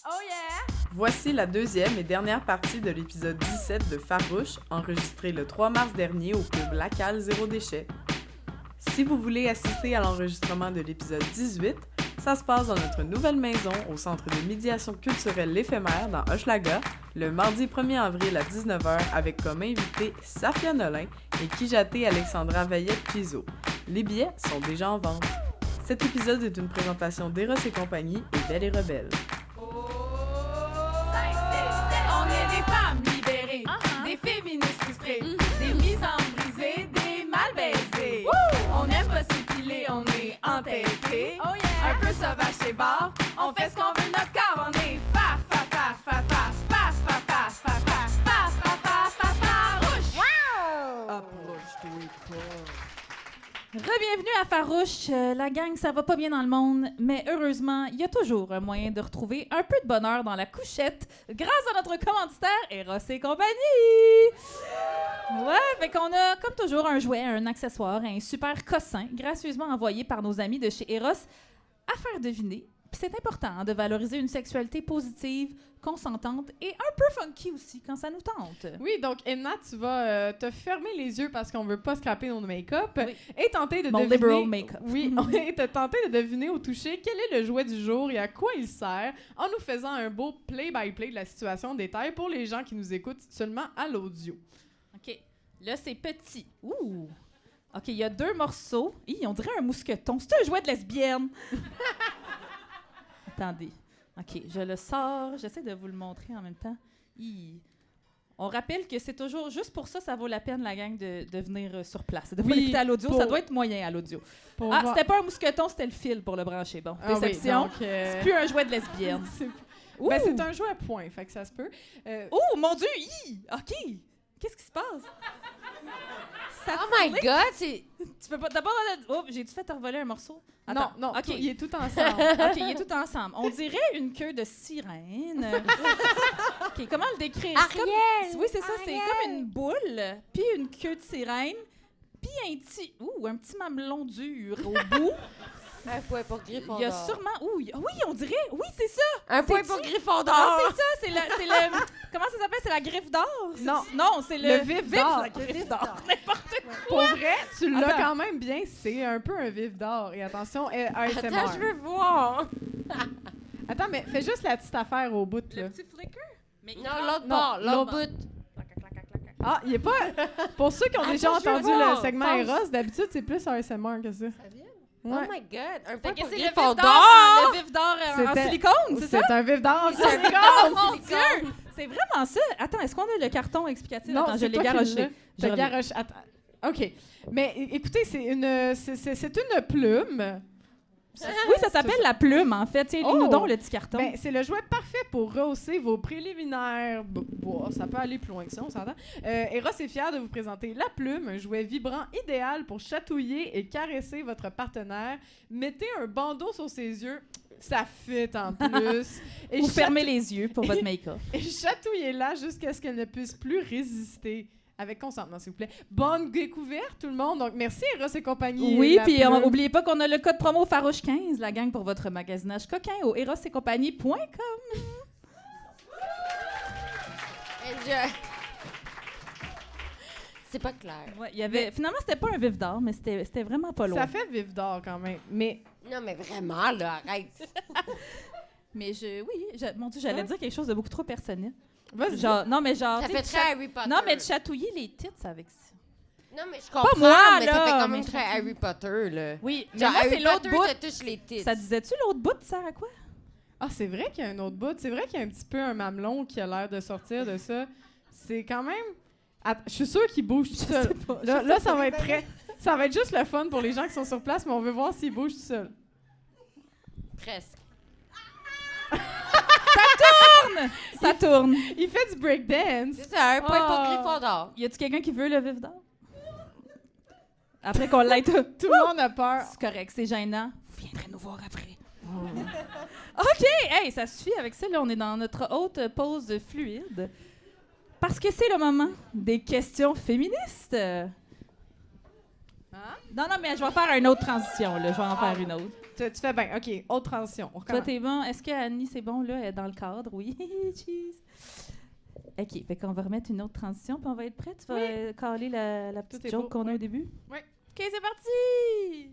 Oh yeah! Voici la deuxième et dernière partie de l'épisode 17 de Farouche, enregistré le 3 mars dernier au club Lacal Zéro Déchet. Si vous voulez assister à l'enregistrement de l'épisode 18, ça se passe dans notre nouvelle maison au Centre de médiation culturelle L'Éphémère dans Hochelaga, le mardi 1er avril à 19h avec comme invité Safia Nolin et Kijaté Alexandra Veillette-Piso. Les billets sont déjà en vente. Cet épisode est une présentation d'Eros et compagnie et Belle et Rebelle. On est des femmes libérées, des féministes frustrées, des mises en brisées, des mal baisées. On aime pas s'épiler, on est entêtés. Oh yeah. Un peu sauvage chez bar, on fait ce qu'on veut de notre corps. On est Re-bienvenue à Farouche. La gang, ça va pas bien dans le monde, mais heureusement, il y a toujours un moyen de retrouver un peu de bonheur dans la couchette grâce à notre commanditaire Eros et compagnie. Ouais, fait qu'on a comme toujours un jouet, un accessoire, un super cossin gracieusement envoyé par nos amis de chez Eros à faire deviner. Puis c'est important de valoriser une sexualité positive, consentante et un peu funky aussi quand ça nous tente. Oui, donc Edna, tu vas te fermer les yeux parce qu'on veut pas scraper nos make-up et tenter de Mon deviner... liberal make-up. Oui, et tenter de deviner au toucher quel est le jouet du jour et à quoi il sert en nous faisant un beau play-by-play de la situation en détail pour les gens qui nous écoutent seulement à l'audio. OK. Là, c'est petit. Ouh! OK, il y a 2 morceaux. On dirait un mousqueton. C'est un jouet de lesbienne. Attendez. OK, je le sors. J'essaie de vous le montrer en même temps. On rappelle que c'est toujours... Juste pour ça, ça vaut la peine, la gang, de venir sur place. De pas l'écouter à l'audio. Ça doit être moyen à l'audio. C'était pas un mousqueton, c'était le fil pour le brancher. Bon, déception. Oui, donc, c'est plus un jouet de lesbienne. c'est un jouet à point, fait que ça se peut. Oh, mon Dieu! OK! Qu'est-ce qui se passe? Oh my God! C'est... Tu peux pas... D'abord, j'ai-tu fait te revoler un morceau? Attends. Non, okay. il est tout ensemble. OK, il est tout ensemble. On dirait une queue de sirène. OK, comment le décrire? Ariel! Oui, c'est ça. C'est comme une boule, puis une queue de sirène, puis un petit mamelon dur au bout. Un point pour Gryffondor. Il y a sûrement... Oui, on dirait... Oui, c'est ça! Un point pour Gryffondor! Ah, c'est ça! C'est le... Comment ça s'appelle? C'est la griffe d'or? Non, c'est le vif d'or. La griffe d'or. N'importe quoi! Pour vrai, tu l'as Attends. quand même bien. C'est un peu un vif d'or. Et attention, ASMR. Attends, je veux voir! Attends, mais fais juste la petite affaire au bout, là. Le petit flicker? Mais Non, l'autre bord, l'autre bout. Ah, il est pas... Pour ceux qui ont déjà Attends, je veux entendu voir. le segment Eros, d'habitude, c'est plus ASMR que ça. Ça vient? Ouais. Oh my God! Un point Fait que pour c'est le vif Gryffondor! d'or! Le vif d'or en C'était- silicone, c'est ça? C'est un vif d'or en Oh silicone! mon Dieu! C'est vraiment ça! Attends, est-ce qu'on a le carton explicatif? Non, Attends, je c'est l'ai toi qui garoché. l'as. T'as garoché. Attends. OK. Mais écoutez, c'est une plume. Oui, ça s'appelle la plume, en fait. Tiens, lis-nous donc le petit carton. Ben, c'est le jouet parfait pour rehausser vos préliminaires. Bon, ça peut aller plus loin que ça, on s'entend. Eros est fier de vous présenter la plume, un jouet vibrant idéal pour chatouiller et caresser votre partenaire. Mettez un bandeau sur ses yeux. Ça fit en plus. Et Ou fermez les yeux pour votre make-up. Et chatouillez-la jusqu'à ce qu'elle ne puisse plus résister. Avec consentement, s'il vous plaît. Bonne découverte, tout le monde. Donc, merci, Eros et compagnie. Oui, La puis plume. n'oubliez pas qu'on a le code promo Farouche15, la gang, pour votre magasinage coquin au erosetcompagnie.com. C'est pas clair. Ouais, il y avait... Finalement, c'était pas un vif d'or, mais c'était vraiment pas loin. Ça fait vif d'or quand même. Mais Non, mais vraiment, là, arrête. Mais mon Dieu, j'allais dire quelque chose de beaucoup trop personnel. vas-y. Genre, Ça tu fait sais, très Harry Potter. Non, mais de chatouiller les tits avec ça. Non, mais je comprends, moi, mais là, ça fait quand mais même très Harry Potter, là. Oui, mais Genre, moi, c'est Harry l'autre Potter bout. te touche les tits. Ça disait-tu l'autre bout, ça sert à quoi? Ah, c'est vrai qu'il y a un autre bout. C'est vrai qu'il y a un petit peu un mamelon qui a l'air de sortir de ça. C'est quand même... Je suis sûre qu'il bouge tout seul. Là, ça va être ça va être juste le fun pour les gens qui sont sur place, mais on veut voir s'il bouge tout seul. Presque. Ça tourne! Il fait du breakdance. C'est ça, un point pour Oh. Gryffondor. Y a-tu quelqu'un qui veut le vif d'or? Après qu'on l'ait tout. Tout le monde a peur. C'est correct, c'est gênant. Vous viendrez nous voir après. OK! Hey, ça suffit avec ça. Là, on est dans notre haute pause fluide. Parce que c'est le moment des questions féministes. Hein? Non, mais je vais faire une autre transition. Là. Je vais en faire une autre. Tu fais bien. OK, autre transition. On Toi, recommence. t'es bon. Est-ce que Annie, c'est bon, là? Elle est dans le cadre? Oui. Cheese. OK, fait qu'on va remettre une autre transition, puis on va être prêt. Tu vas caler la petite Tout est joke beau, qu'on a ouais. au début? Oui. OK, c'est parti!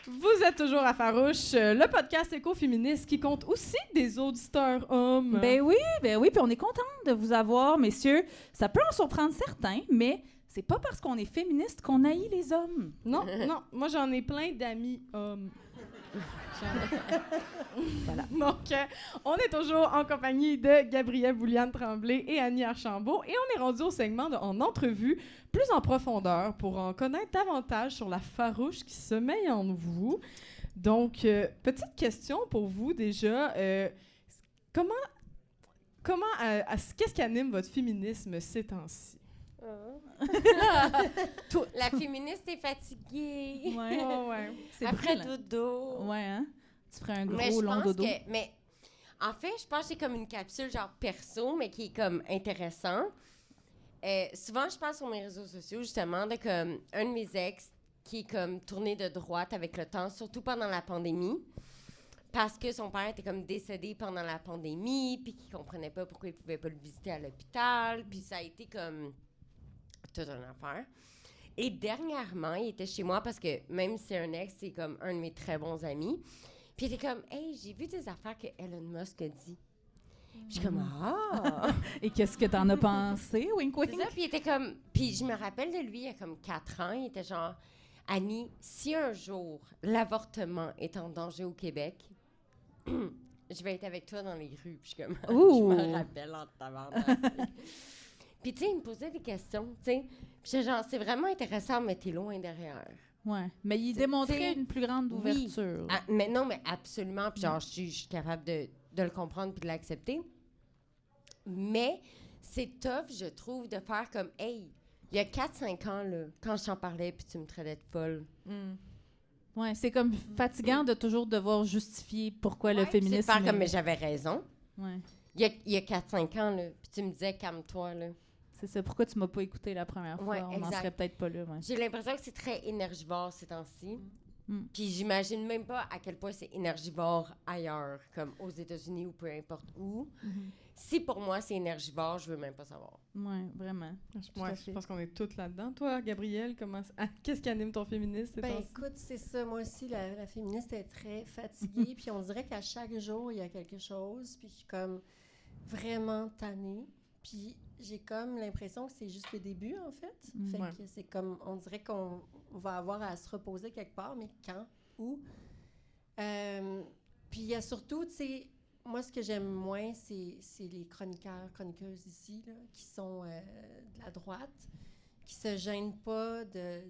Vous êtes toujours à Farouche, le podcast écoféministe qui compte aussi des auditeurs hommes. Ben oui, puis on est contente de vous avoir, messieurs. Ça peut en surprendre certains, mais c'est pas parce qu'on est féministe qu'on haït les hommes. Non, non, moi j'en ai plein d'amis hommes. Voilà. Donc, on est toujours en compagnie de Gabrielle Bouliane-Tremblay et Annie Archambault et on est rendu au segment en entrevue plus en profondeur pour en connaître davantage sur la farouche qui sommeille en vous. Donc, petite question pour vous déjà. Qu'est-ce qui anime votre féminisme ces temps-ci? La féministe est fatiguée. Ouais. Ouais. C'est Après brûlant. dodo. Ouais, hein? Tu ferais un Mais gros je long pense dodo. mais en fait, je pense que c'est comme une capsule genre perso, mais qui est comme intéressant. Souvent, je passe sur mes réseaux sociaux, justement, de comme un de mes ex qui est comme tourné de droite avec le temps, surtout pendant la pandémie. Parce que son père était comme décédé pendant la pandémie, puis qu'il comprenait pas pourquoi il pouvait pas le visiter à l'hôpital. Puis ça a été comme toute une affaire. Et dernièrement, il était chez moi parce que même si c'est un ex, c'est comme un de mes très bons amis. Puis il était comme, hey, j'ai vu des affaires que Elon Musk a dit. Puis je suis comme, ah! Et qu'est-ce que t'en as pensé, wink C'est wink? ça, puis il était comme... Puis je me rappelle de lui, il y a comme 4 ans, il était genre, Annie, si un jour l'avortement est en danger au Québec, je vais être avec toi dans les rues. Puis je suis comme, Ouh. je me rappelle en tabarnak. Puis tu sais, il me posait des questions, tu sais. Puis j'étais genre, c'est vraiment intéressant, mais t'es loin derrière. Ouais. Mais il T'sais, démontrait une plus grande oui. ouverture. Ah, mais non, mais absolument. Puis genre, je suis capable de le comprendre puis de l'accepter. Mais c'est tough, je trouve, de faire comme, hey, il y a 4-5 ans, là, quand je t'en parlais puis tu me traitais de folle. Ouais, c'est comme fatigant de toujours devoir justifier pourquoi le Ouais, puis féminisme... c'est de faire comme, mais j'avais raison. Ouais, Il y a 4-5 ans, là, puis tu me disais, calme-toi, là. c'est ça. Pourquoi tu m'as pas écouté la première fois? Ouais, On n'en exact. serait peut-être pas là, ouais. J'ai l'impression que c'est très énergivore ces temps-ci. Mm. Puis j'imagine même pas à quel point c'est énergivore ailleurs, comme aux États-Unis ou peu importe où. Mhm. Si pour moi c'est énergivore, je veux même pas savoir. Ouais, vraiment. Ouais, à je fait. pense qu'on est toutes là-dedans. Toi, Gabrielle, qu'est-ce qui anime ton féminisme ces Ben temps-ci? écoute, c'est ça. Moi aussi, la féministe est très fatiguée. Puis on dirait qu'à chaque jour, il y a quelque chose. Puis je suis comme vraiment tannée. Puis j'ai comme l'impression que c'est juste le début, en fait. Mm. Fait Ouais. que c'est comme, on dirait qu'on va avoir à se reposer quelque part, mais quand? Où? Puis il y a surtout, tu sais, moi, ce que j'aime moins, c'est les chroniqueurs, chroniqueuses ici, là, qui sont de la droite, qui se gênent pas de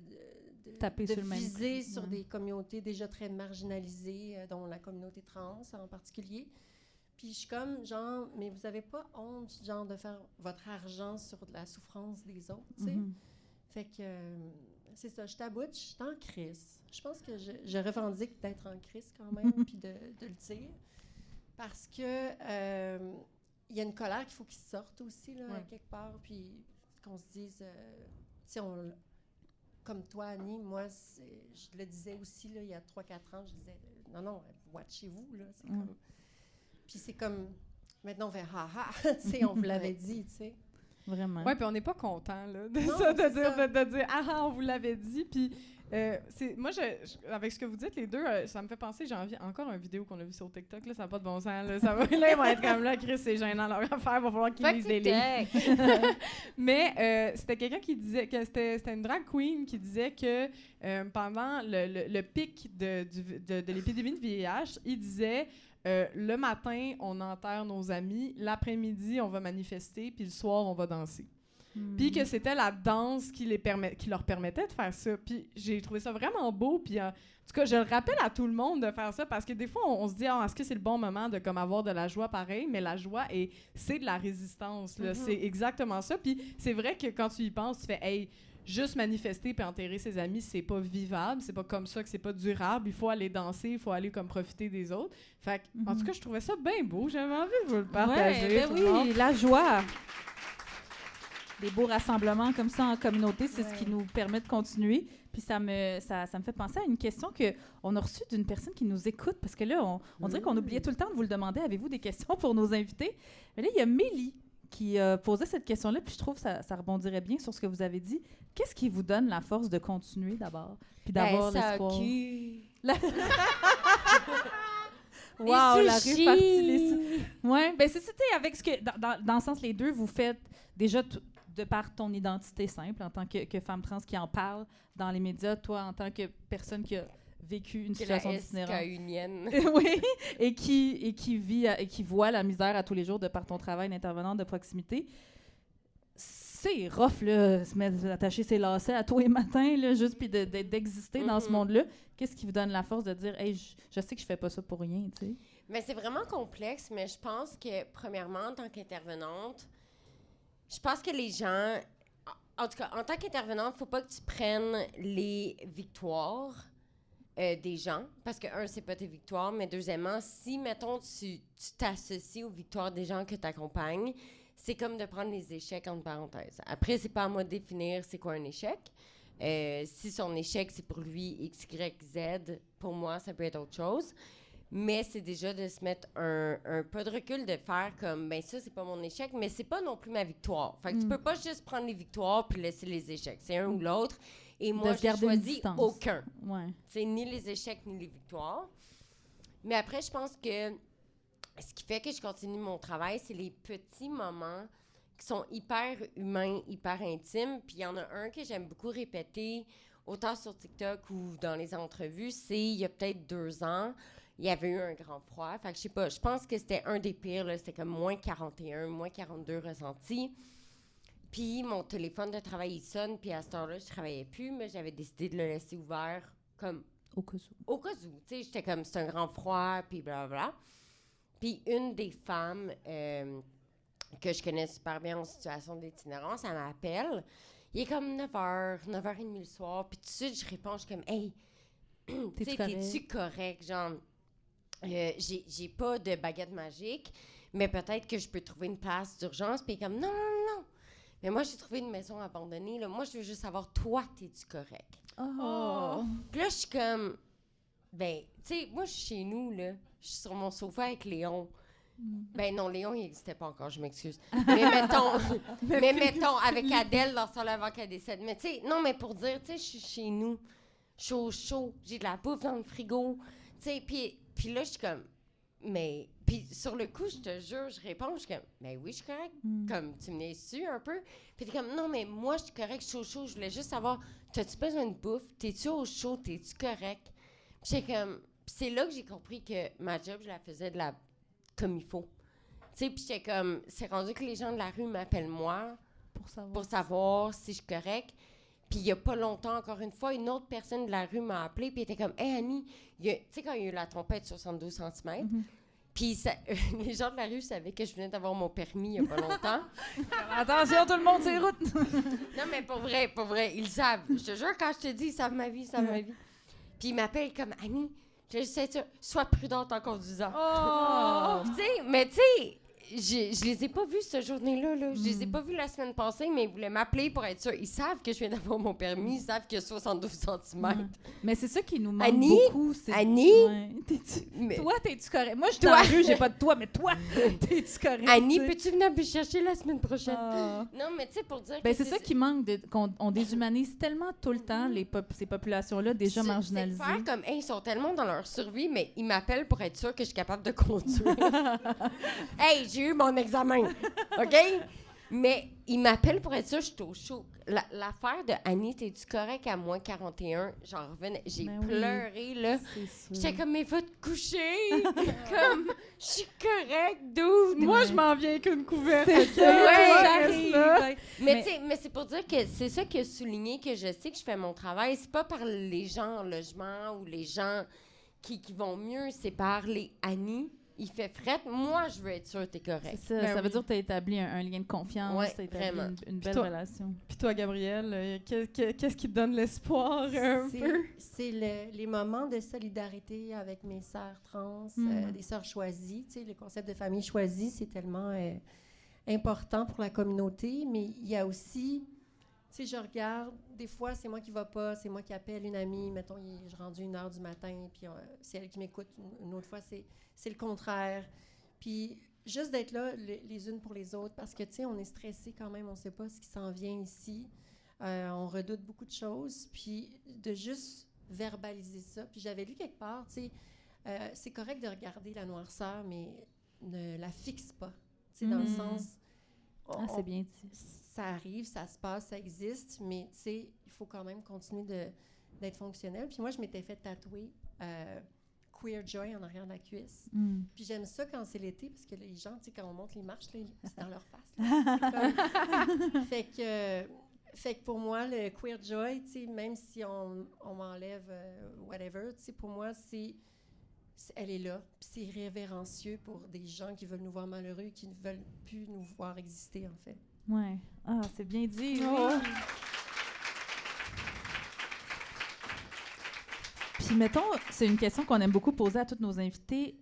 Taper sur le même viser coup, sur ouais. des communautés déjà très marginalisées, dont la communauté trans en particulier. Puis je suis comme, genre, mais vous avez pas honte, genre, de faire votre argent sur de la souffrance des autres, tu sais? Mhm. Fait que, c'est ça, je t'aboute, je suis en crise. Je pense que je revendique d'être en crise quand même, puis de le dire. Parce que il y a une colère qu'il faut qu'il sorte aussi, là, Ouais. quelque part, puis qu'on se dise, tu sais, comme toi, Annie, moi, je le disais aussi, là, il y a 3-4 ans, je disais, non, watchez-vous, là, c'est Mm. comme... Puis c'est comme, maintenant on fait « ha ha », tu sais, on vous l'avait dit, tu sais. Vraiment. Ouais, puis on n'est pas content là, de Non, ça, c'est ça. de dire ah, on vous l'avait dit. Puis moi, avec ce que vous dites, les deux, ça me fait penser, j'ai envie, encore une vidéo qu'on a vue sur TikTok, là, ça n'a pas de bon sens. Là, ça va, là, ils vont être comme là, Chris, c'est gênant leur affaire, il va falloir qu'ils lisent des livres. Mais c'était quelqu'un qui disait que c'était une drag queen qui disait que pendant le pic de l'épidémie de VIH, il disait le matin, on enterre nos amis, l'après-midi, on va manifester, puis le soir, on va danser. Mm. Puis que c'était la danse qui leur permettait de faire ça. Puis j'ai trouvé ça vraiment beau. Puis en tout cas, je le rappelle à tout le monde de faire ça parce que des fois, on se dit ah, est-ce que c'est le bon moment de comme avoir de la joie pareil? Mais la joie, c'est de la résistance. Là. Mm-hmm. C'est exactement ça. Puis c'est vrai que quand tu y penses, tu fais hey, juste manifester puis enterrer ses amis, c'est pas vivable. C'est pas comme ça que c'est pas durable. Il faut aller danser, il faut aller comme profiter des autres. Fait que, en tout cas, je trouvais ça bien beau. J'avais envie de vous le partager. Ouais, ben tout le monde. oui, la joie. des beaux rassemblements comme ça en communauté. C'est ce qui nous permet de continuer. Puis ça me fait penser à une question qu'on a reçue d'une personne qui nous écoute, parce que là, on dirait qu'on oubliait tout le temps de vous le demander. Avez-vous des questions pour nos invités? Mais là, il y a Mélie qui posait cette question-là, puis je trouve que ça rebondirait bien sur ce que vous avez dit. Qu'est-ce qui vous donne la force de continuer d'abord? Puis d'avoir l'espoir? Wow, la répartie. Oui, ben c'est avec ce que, dans le sens, les deux, vous faites déjà de par ton identité simple en tant que femme trans qui en parle dans les médias, toi en tant que personne qui a vécu une situation d'itinérance. Oui, et qui vit et qui voit la misère à tous les jours de par ton travail d'intervenante de proximité. C'est rough, là, se mettre attacher ses lacets à tous les matins, là, juste puis d'exister dans ce monde-là. Qu'est-ce qui vous donne la force de dire, hey, je sais que je fais pas ça pour rien, tu sais? Mais c'est vraiment complexe, mais je pense que, premièrement, en tant qu'intervenante, je pense que les gens, en tout cas, en tant qu'intervenante, il ne faut pas que tu prennes les victoires des gens, parce que, un, c'est pas tes victoires, mais deuxièmement, si, mettons, tu t'associes aux victoires des gens que tu accompagnes, c'est comme de prendre les échecs entre parenthèses. Après, c'est pas à moi de définir c'est quoi un échec. Si son échec, c'est pour lui X, Y, Z, pour moi, ça peut être autre chose. Mais c'est déjà de se mettre un pas de recul, de faire comme, ben ça, c'est pas mon échec, mais c'est pas non plus ma victoire. Fait que tu peux pas juste prendre les victoires puis laisser les échecs. C'est un ou l'autre. Et moi, je choisis aucun. Ouais. C'est ni les échecs ni les victoires. Mais après, je pense que ce qui fait que je continue mon travail, c'est les petits moments qui sont hyper humains, hyper intimes. Puis il y en a un que j'aime beaucoup répéter, autant sur TikTok ou dans les entrevues, c'est il y a peut-être 2 ans, il y avait eu un grand froid. Fait que je sais pas, je pense que c'était un des pires, là, c'était comme moins 41, moins 42 ressentis. Puis mon téléphone de travail, il sonne, puis à cette heure-là, je travaillais plus, mais j'avais décidé de le laisser ouvert comme... Au cas où. Au cas où, tu sais, j'étais comme, c'est un grand froid, puis blablabla. Puis une des femmes que je connais super bien en situation d'itinérance, elle m'appelle. Il est comme 9h, 9h30 le soir. Puis tout de suite, je réponds, je suis comme, hey, t'es-tu correct? Genre, j'ai pas de baguette magique, mais peut-être que je peux trouver une place d'urgence. Puis comme, non. Mais moi, j'ai trouvé une maison abandonnée. Là. Moi, je veux juste savoir, toi, t'es-tu correct? Oh. Puis là, je suis comme, ben, tu sais, moi, je suis chez nous, là. Je suis sur mon sofa avec Léon. Ben non, Léon, il n'existait pas encore, je m'excuse. Mais mettons, avec Adèle dans son avant qu'elle décède. Mais tu sais, non, mais pour dire, tu sais, je suis chez nous. Chaud. J'ai de la bouffe dans le frigo. Tu sais, puis là, je suis comme, mais... Puis sur le coup, je te jure, je réponds, je suis comme, ben oui, je suis correcte. Comme, tu me su un peu. Puis t'es comme, non, mais moi, je suis correcte, chaud. Je voulais juste savoir, t'as-tu besoin de bouffe? T'es-tu au chaud? T'es-tu correct? Puis j'étais comme... c'est là que j'ai compris que ma job, je la faisais comme il faut. Tu sais, puis j'étais comme, c'est rendu que les gens de la rue m'appellent moi pour savoir si je suis correcte. Puis il y a pas longtemps, encore une fois, une autre personne de la rue m'a appelée, puis elle était comme, hey Annie, tu sais, quand il y a eu la tempête 72 cm, puis les gens de la rue savaient que je venais d'avoir mon permis il y a pas longtemps. Attention, tout le monde, c'est route! Non, mais pour vrai, ils savent. Je te jure, quand je te dis, ils savent ma vie. Puis ils m'appellent comme, Annie, je sais, sois prudente en conduisant. Oh! Tu sais, mais tu sais, je les ai pas vus cette journée-là. Là. Je les ai pas vus la semaine passée, mais ils voulaient m'appeler pour être sûrs. Ils savent que je viens d'avoir mon permis. Ils savent qu'il y a 72 cm. Mais c'est ça qui nous manque Annie, beaucoup. Annie? Ouais. Toi, t'es-tu correct? Moi, je suis dans la rue, j'ai pas de toi, mais toi, t'es-tu correct? Annie, peux-tu venir me chercher la semaine prochaine? Non, mais tu sais, pour dire ben, que c'est ça qui manque, qu'on déshumanise tellement tout le temps ces populations-là déjà marginalisées. C'est faire comme, hey, ils sont tellement dans leur survie, mais ils m'appellent pour être sûr que je suis capable de conduire. Hey, j'ai eu mon examen, OK? Mais ils m'appellent pour être sûr que je suis au chaud. L'affaire de Annie, t'es-tu correct à moins 41? J'en revenais, j'ai pleuré, là. J'étais comme, mais va te coucher! Comme, je suis correcte, dude! Moi, je m'en viens avec une couverte. j'arrive. Mais c'est pour dire que c'est ça qui a souligné que je sais que je fais mon travail. C'est pas par les gens en logement ou les gens qui vont mieux, c'est par les Annie. Il fait frette. Moi, je veux être sûre que t'es correct. C'est ça. Ça veut dire que tu as établi un lien de confiance. Tu as établi une belle relation. Puis toi, Gabrielle, qu'est-ce qui te donne l'espoir un peu? C'est les moments de solidarité avec mes sœurs trans, des sœurs choisies. Tu sais, le concept de famille choisie, c'est tellement important pour la communauté, mais il y a aussi, tu sais, je regarde, des fois, c'est moi qui ne va pas, c'est moi qui appelle une amie, mettons, je suis rendue 1h du matin, puis c'est elle qui m'écoute, une autre fois, c'est le contraire. Puis juste d'être là, les unes pour les autres, parce que, tu sais, on est stressé quand même, on ne sait pas ce qui s'en vient ici, on redoute beaucoup de choses, puis de juste verbaliser ça. Puis j'avais lu quelque part, tu sais, c'est correct de regarder la noirceur, mais ne la fixe pas, tu sais, dans le sens... c'est bien dit. Ça arrive, ça se passe, ça existe, mais tu sais, il faut quand même continuer d'être fonctionnel. Puis moi, je m'étais fait tatouer Queer Joy en arrière de la cuisse. Puis j'aime ça quand c'est l'été, parce que les gens, tu sais, quand on monte les marches, là, c'est dans leur face. Là. Fait que pour moi, le Queer Joy, tu sais, même si on m'enlève whatever, tu sais, pour moi, elle est là. Puis c'est révérencieux pour des gens qui veulent nous voir malheureux, qui ne veulent plus nous voir exister, en fait. Ouais. Ah, c'est bien dit. Oh. Oui. Puis, mettons, c'est une question qu'on aime beaucoup poser à tous nos invités.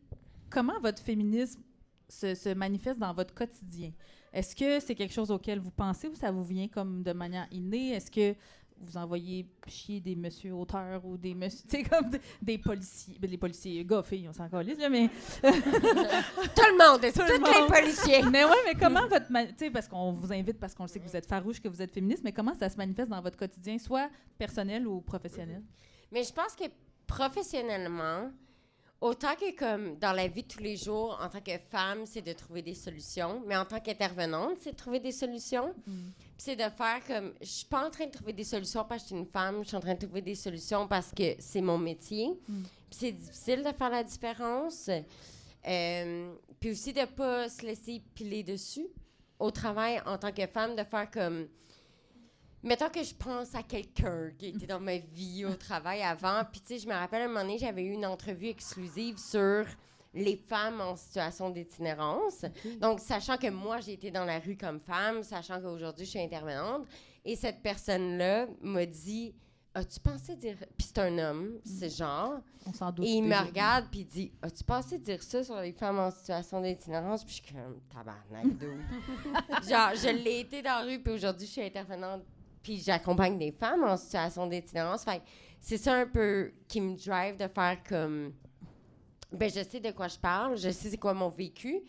Comment votre féminisme se manifeste dans votre quotidien? Est-ce que c'est quelque chose auquel vous pensez ou ça vous vient comme de manière innée? Est-ce que vous envoyez chier des messieurs auteurs ou des messieurs, tu sais, comme des policiers, ben, les policiers, gars, filles, on s'en calisse, là, mais... Tout le monde, tous les policiers. Mais ouais, mais comment tu sais, parce qu'on vous invite, parce qu'on le sait que vous êtes farouche, que vous êtes féministe, mais comment ça se manifeste dans votre quotidien, soit personnel ou professionnel? Mais je pense que professionnellement, autant que comme dans la vie de tous les jours, en tant que femme, c'est de trouver des solutions, mais en tant qu'intervenante, c'est de trouver des solutions. Puis c'est de faire comme... Je suis pas en train de trouver des solutions parce que je suis une femme, je suis en train de trouver des solutions parce que c'est mon métier. Puis c'est difficile de faire la différence. Puis aussi de pas se laisser piler dessus au travail en tant que femme, de faire comme... Mettons que je pense à quelqu'un qui était dans ma vie au travail avant. Puis, tu sais, je me rappelle, à un moment donné, j'avais eu une entrevue exclusive sur les femmes en situation d'itinérance. Donc, sachant que moi, j'ai été dans la rue comme femme, sachant qu'aujourd'hui, je suis intervenante. Et cette personne-là m'a dit, as-tu pensé dire... Puis c'est un homme, c'est genre. On s'en doute. Et il me déjà. regarde, puis il dit, as-tu pensé dire ça sur les femmes en situation d'itinérance? Puis je suis comme, tabarnak, d'où? Genre, je l'ai été dans la rue, puis aujourd'hui, je suis intervenante. Puis j'accompagne des femmes en situation d'itinérance. Fait que c'est ça un peu qui me drive de faire comme... Ben, je sais de quoi je parle, je sais c'est quoi mon vécu.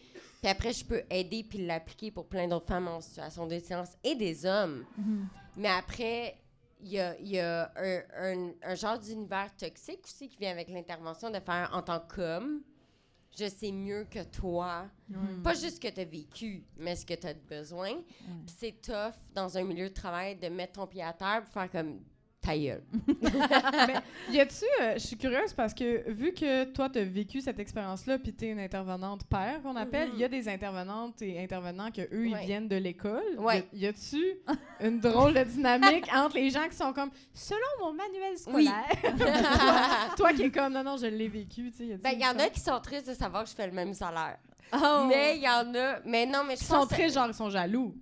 Puis après, je peux aider puis l'appliquer pour plein d'autres femmes en situation d'itinérance et des hommes. Mais après, il y a un genre d'univers toxique aussi qui vient avec l'intervention de faire en tant qu'homme. Je sais mieux que toi. Pas juste ce que tu as vécu, mais ce que tu as besoin. Puis c'est tough dans un milieu de travail de mettre ton pied à terre pour faire comme ta gueule. Mais y a-tu, je suis curieuse parce que vu que toi, tu as vécu cette expérience-là, puis tu es une intervenante pair, qu'on appelle, il y a des intervenantes et intervenants que eux ils viennent de l'école. Ouais. Y a-tu une drôle de dynamique entre les gens qui sont comme, selon mon manuel scolaire, toi qui es comme, non, je l'ai vécu, tu sais. Ben, il y en a qui sont tristes de savoir que je fais le même salaire. Oh. Mais il y en a... Mais non, mais je Ils pense... sont très genre, ils sont jaloux.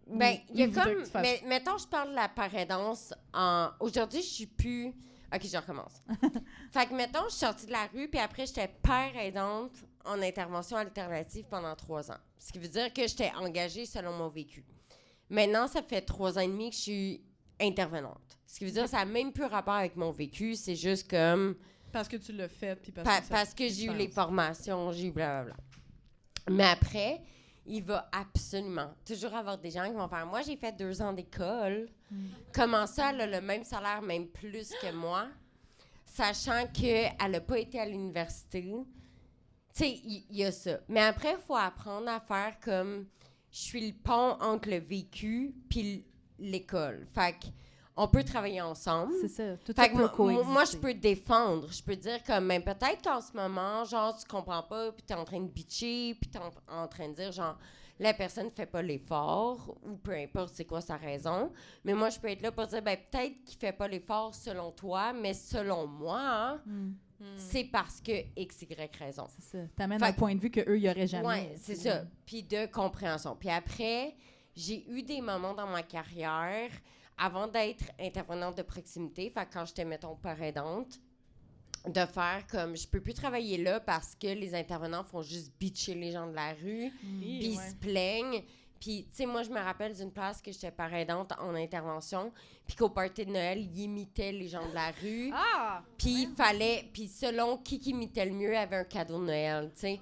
Ben, il y a Ils voudraient comme... que tu fasses- Mais mettons, je parle de la paraidance en... Aujourd'hui, je suis plus... OK, je recommence. Fait que, mettons, je suis sortie de la rue, puis après, j'étais père aidante en intervention alternative pendant 3 ans. Ce qui veut dire que j'étais engagée selon mon vécu. Maintenant, ça fait 3 ans et demi que je suis intervenante. Ce qui veut dire que ça n'a même plus rapport avec mon vécu, c'est juste comme... Parce que tu l'as fait, puis Parce que j'ai eu les formations, j'ai eu blablabla. Mais après, il va absolument toujours avoir des gens qui vont faire « Moi, j'ai fait 2 ans d'école. Comment ça, elle a le même salaire, même plus que moi, sachant qu'elle n'a pas été à l'université? » Tu sais, il y a ça. Mais après, il faut apprendre à faire comme... Je suis le pont entre le vécu puis l'école. Fait que on peut travailler ensemble. C'est ça. Tout Fait ça que peut coexister. moi, je peux défendre. Je peux dire comme, ben, peut-être qu'en ce moment, genre, tu comprends pas, puis t'es en train de bitcher, puis t'es en train de dire, genre, la personne fait pas l'effort, ou peu importe c'est quoi sa raison. Mais moi, je peux être là pour dire, ben, peut-être qu'il fait pas l'effort selon toi, mais selon moi, hein, c'est parce que X, Y raison. C'est ça. T'amènes Fait un point de vue qu'eux, ils n'auraient jamais. Oui, c'est ça. Puis de compréhension. Puis après, j'ai eu des moments dans ma carrière, avant d'être intervenante de proximité, fait que quand j'étais, mettons, père aidante, de faire comme, je peux plus travailler là parce que les intervenants font juste bitcher les gens de la rue, puis ils se plaignent, Puis, tu sais, moi, je me rappelle d'une place que j'étais parrainante en intervention, puis qu'au party de Noël, ils imitaient les gens de la rue. Ah! Puis il fallait... Puis selon qui imitait le mieux avait un cadeau de Noël, tu sais.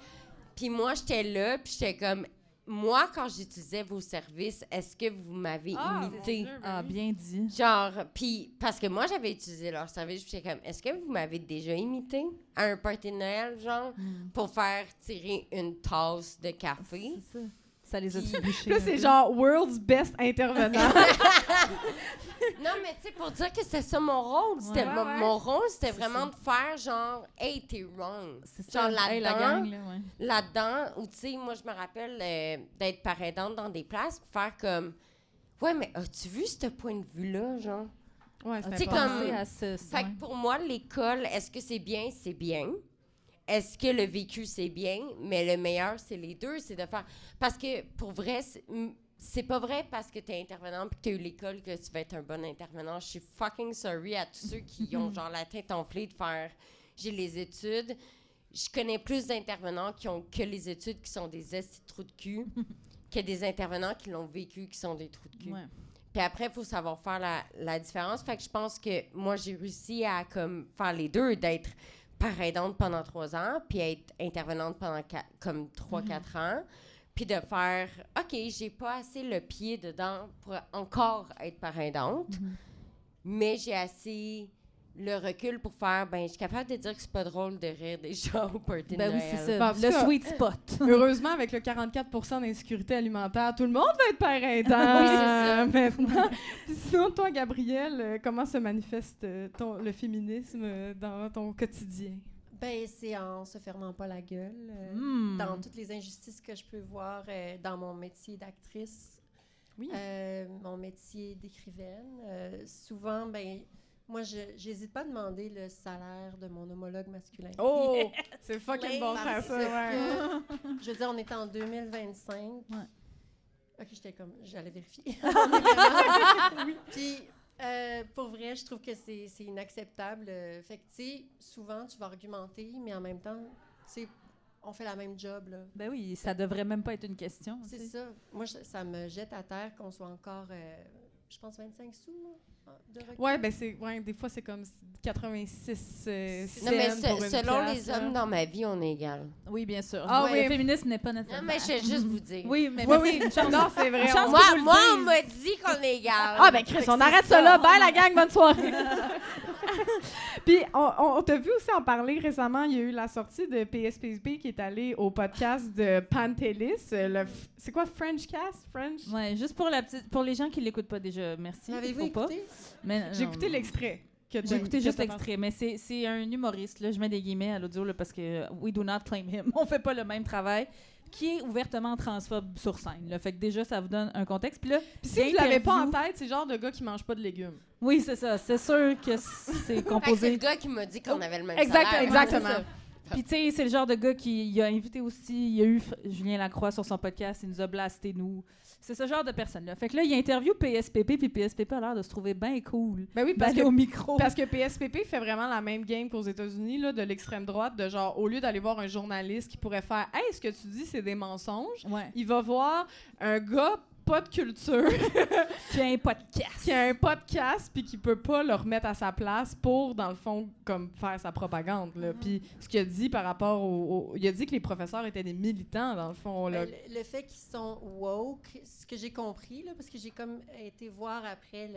Puis moi, j'étais là, puis j'étais comme... Moi, quand j'utilisais vos services, est-ce que vous m'avez imité? Ah, bien dit. Genre, puis parce que moi, j'avais utilisé leur service, puis j'étais comme, est-ce que vous m'avez déjà imité à un party de Noël, genre, pour faire tirer une tasse de café? C'est ça. Ça les a-tu bûchés? Là, c'est genre World's Best Intervenant. Non, mais tu sais, pour dire que c'était ça mon rôle. C'était mon rôle, c'était vraiment de faire genre, hey, t'es wrong. C'est Genre ça. Hey, la gang, là, ouais. là-dedans, où tu sais, moi, je me rappelle d'être parrainante dans des places, puis faire comme, ouais, mais as-tu vu ce point de vue-là, genre? Ouais, Tu sais, c'est comme- important. À ce, Fait que pour moi, l'école, est-ce que c'est bien? C'est bien. Est-ce que le vécu, c'est bien? Mais le meilleur, c'est les deux. C'est de faire... Parce que, pour vrai, c'est pas vrai parce que t'es intervenant puis que t'as eu l'école que tu vas être un bon intervenant. Je suis fucking sorry à tous ceux qui ont genre la tête enflée de faire... J'ai les études. Je connais plus d'intervenants qui ont que les études qui sont des estis de trous de cul que des intervenants qui l'ont vécu qui sont des trous de cul. Ouais. Puis après, il faut savoir faire la différence. Fait que je pense que moi, j'ai réussi à comme, faire les deux, d'être parrainante pendant 3 ans, puis être intervenante pendant comme 3-4 ans, puis de faire, OK, j'ai pas assez le pied dedans pour encore être parrainante, mais j'ai assez le recul pour faire, ben, je suis capable de dire que c'est pas drôle de rire des gens au party de Ben oui, Noël. c'est ça. Ben, en tout Le cas, sweet spot. Heureusement, avec le 44% d'insécurité alimentaire, tout le monde va être parrainant. Oui, c'est ça. Maintenant. Puis sinon, toi, Gabrielle, comment se manifeste le féminisme dans ton quotidien? Ben, c'est en se fermant pas la gueule. Dans toutes les injustices que je peux voir dans mon métier d'actrice, Oui. mon métier d'écrivaine. Souvent, ben, moi, j'hésite pas à demander le salaire de mon homologue masculin. Oh! C'est fucking bon de faire Parce ça, ouais. que, je veux dire, on est en 2025. Ouais. OK, j'allais vérifier. On est vraiment- oui. Puis, pour vrai, je trouve que c'est inacceptable. Fait que, tu sais, souvent, tu vas argumenter, mais en même temps, tu sais, on fait la même job, là. Ben oui, ça devrait même pas être une question. C'est tu sais. ça. Moi, ça me jette à terre qu'on soit encore, je pense, 25 sous, là, de recul. Ouais, ben des fois, c'est comme 86 Non, mais cents pour une selon pièce, les là. hommes dans ma vie, on est égal. Oui, bien sûr. Ah Le oui. féminisme n'est pas Non, nécessairement... mais je vais juste vous dire. Oui, mais Oui, merci. oui. Une chance. Non, c'est vrai. Une chance Moi, que vous le on dise. m'a dit qu'on est égal. Ah, ben Chris, on arrête ça là. Bye, la gang, bonne soirée. Puis, on t'a vu aussi en parler récemment. Il y a eu la sortie de PSPP qui est allé au podcast de Pantelis. C'est quoi, French Cast? French? Ouais, juste pour les gens qui l'écoutent pas déjà, merci. L'avez-vous faut pas. écouté? Mais, J'ai non, écouté non. l'extrait. J'ai écouté juste l'extrait, mais c'est un humoriste, là, je mets des guillemets à l'audio là, parce que we do not claim him, on fait pas le même travail, qui est ouvertement transphobe sur scène. Là, fait que déjà, ça vous donne un contexte. Puis là, Puis si vous l'avez pas en l'interview- tête, c'est le genre de gars qui mange pas de légumes. Oui, c'est ça. C'est sûr que c'est Fait que c'est composé. le gars qui m'a dit qu'on avait le même Exact, salaire. exactement. Ouais, c'est ça. Puis tu sais, c'est le genre de gars qui il a invité aussi, il y a eu Julien Lacroix sur son podcast, il nous a blasté nous. C'est ce genre de personne-là. Fait que là, il interview PSPP, puis PSPP a l'air de se trouver bien cool. Ben oui, parce D'aller que au micro. Parce que PSPP fait vraiment la même game qu'aux États-Unis, là, de l'extrême droite, de genre, au lieu d'aller voir un journaliste qui pourrait faire « Hey, ce que tu dis, c'est des mensonges Ouais. », il va voir un gars pas de culture Qui a un podcast. qui a un podcast puis qui peut pas le remettre à sa place pour, dans le fond, comme faire sa propagande. Là. Puis ce qu'il a dit par rapport il a dit que les professeurs étaient des militants, dans le fond. Là. Ben, le fait qu'ils sont woke, ce que j'ai compris, là, parce que j'ai comme été voir après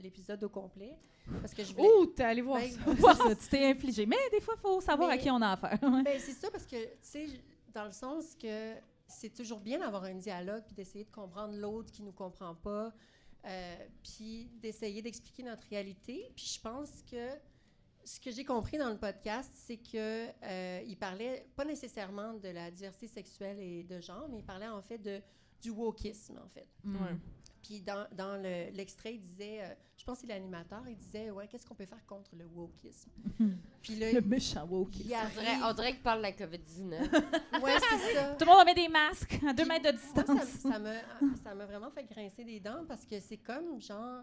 l'épisode au complet, parce que je voulais... Ouh, t'es allé voir Ben, ça. C'est ça, tu t'es infligé. Mais des fois, il faut savoir à Mais- qui on a affaire. Ouais. Ben, c'est ça, parce que, tu sais, dans le sens que c'est toujours bien d'avoir un dialogue puis d'essayer de comprendre l'autre qui nous comprend pas, puis d'essayer d'expliquer notre réalité. Puis je pense que ce que j'ai compris dans le podcast, c'est que il parlait pas nécessairement de la diversité sexuelle et de genre, mais il parlait en fait du wokisme, en fait. Ouais. Puis dans l'extrait, il disait, je pense que c'est l'animateur, il disait, ouais, qu'est-ce qu'on peut faire contre le wokisme? Puis là, Le méchant woke. il On dirait qu'il parle de la COVID-19. Ouais, c'est ça. Tout le monde met des masques à 2 mètres de Moi, distance. ça m'a vraiment fait grincer des dents parce que c'est comme, genre,